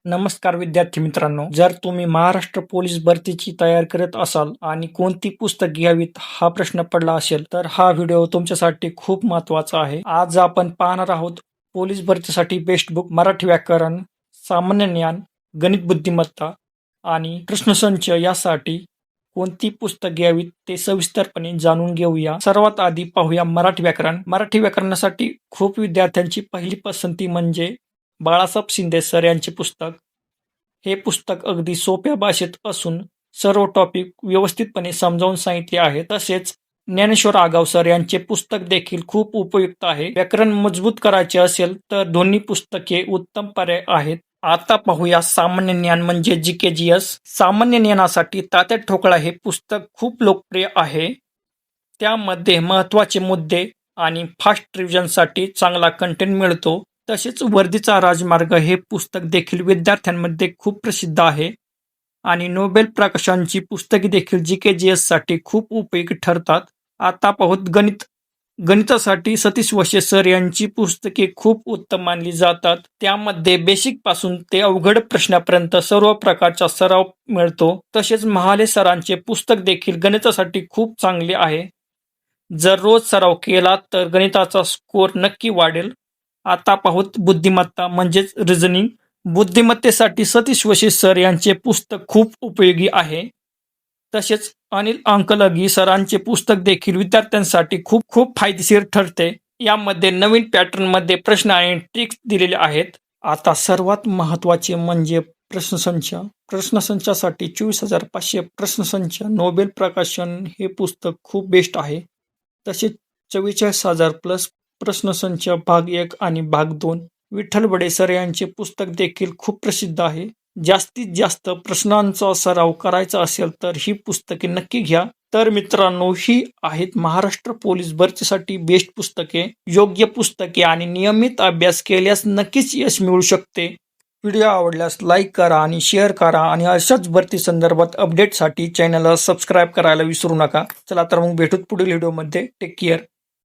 नमस्कार विद्यार्थी मित्रांनो, जर तुम्ही महाराष्ट्र पोलीस भरतीची तयारी करत असाल आणि कोणती पुस्तक घ्यावीत हा प्रश्न पडला असेल तर हा व्हिडिओ तुमच्यासाठी खूप महत्त्वाचा आहे. आज आपण पाहणार आहोत पोलीस भरतीसाठी बेस्ट बुक, मराठी व्याकरण, सामान्य ज्ञान, गणित बुद्धिमत्ता आणि प्रश्नसंच यासाठी कोणती पुस्तक घ्यावीत ते सविस्तरपणे जाणून घेऊया. सर्वात आधी पाहूया मराठी व्याकरण. मराठी व्याकरणासाठी खूप विद्यार्थ्यांची पहिली पसंती म्हणजे बाळासाहेब शिंदे सर यांचे पुस्तक. हे पुस्तक अगदी सोप्या भाषेत असून सर्व टॉपिक व्यवस्थितपणे समजावून सांगितले आहे. तसेच ज्ञानेश्वर आगाव सर यांचे पुस्तक देखील खूप उपयुक्त आहे. व्याकरण मजबूत करायचे असेल तर दोन्ही पुस्तके उत्तम पर्याय आहेत. आता पाहूया सामान्य ज्ञान म्हणजे GK/GS. सामान्य ज्ञानासाठी तात्या ठोकळा हे पुस्तक खूप लोकप्रिय आहे. त्यामध्ये महत्त्वाचे मुद्दे आणि फास्ट रिव्हिजनसाठी चांगला कंटेंट मिळतो. तसेच वर्दीचा राजमार्ग हे पुस्तक देखील विद्यार्थ्यांमध्ये खूप प्रसिद्ध आहे आणि नोबेल प्रकाशनांची पुस्तके देखील GK/GS साठी खूप उपयोगी ठरतात. आता पाहूत गणित. गणितासाठी सतीश वशे सर यांची पुस्तके खूप उत्तम मानली जातात. त्यामध्ये बेसिक पासून ते अवघड प्रश्नापर्यंत सर्व प्रकारचा सराव मिळतो. तसेच महाले सरांचे पुस्तक देखील गणितासाठी खूप चांगले आहे. जर रोज सराव केला तर गणिताचा स्कोर नक्की वाढेल. आता पाहूत बुद्धिमत्ता म्हणजेच रिझनिंग. बुद्धिमत्तेसाठी सतीश वशे सर यांचे पुस्तक खूप उपयोगी आहे. तसेच अनिल अंकलगी सरांचे पुस्तक देखील विद्यार्थ्यांसाठी खूप खूप फायदेशीर ठरते. यामध्ये नवीन पॅटर्नमध्ये प्रश्न आणि ट्रिक्स दिलेले आहेत. आता सर्वात महत्त्वाचे म्हणजे प्रश्नसंच. प्रश्नसंचासाठी 24,500 प्रश्नसंच नोबेल प्रकाशन हे पुस्तक खूप बेस्ट आहे. तसेच 44,000 प्लस प्रश्नसंच भाग 1 आणि भाग 2. विठ्ठल बडे सर यांचे पुस्तक देखील खूप प्रसिद्ध आहे. जास्तीत जास्त प्रश्नांचा सराव करायचा असेल तर ही पुस्तके नक्की घ्या. तर मित्रांनो, ही आहेत महाराष्ट्र पोलीस भरतीसाठी बेस्ट पुस्तके. योग्य पुस्तके आणि नियमित अभ्यास केल्यास नक्कीच यश मिळू शकते. व्हिडिओ आवडल्यास लाईक करा आणि शेअर करा आणि अशाच भरती संदर्भात अपडेटसाठी चॅनलला सबस्क्राईब करायला विसरू नका. चला तर मग भेटूत पुढील व्हिडिओमध्ये. Take care.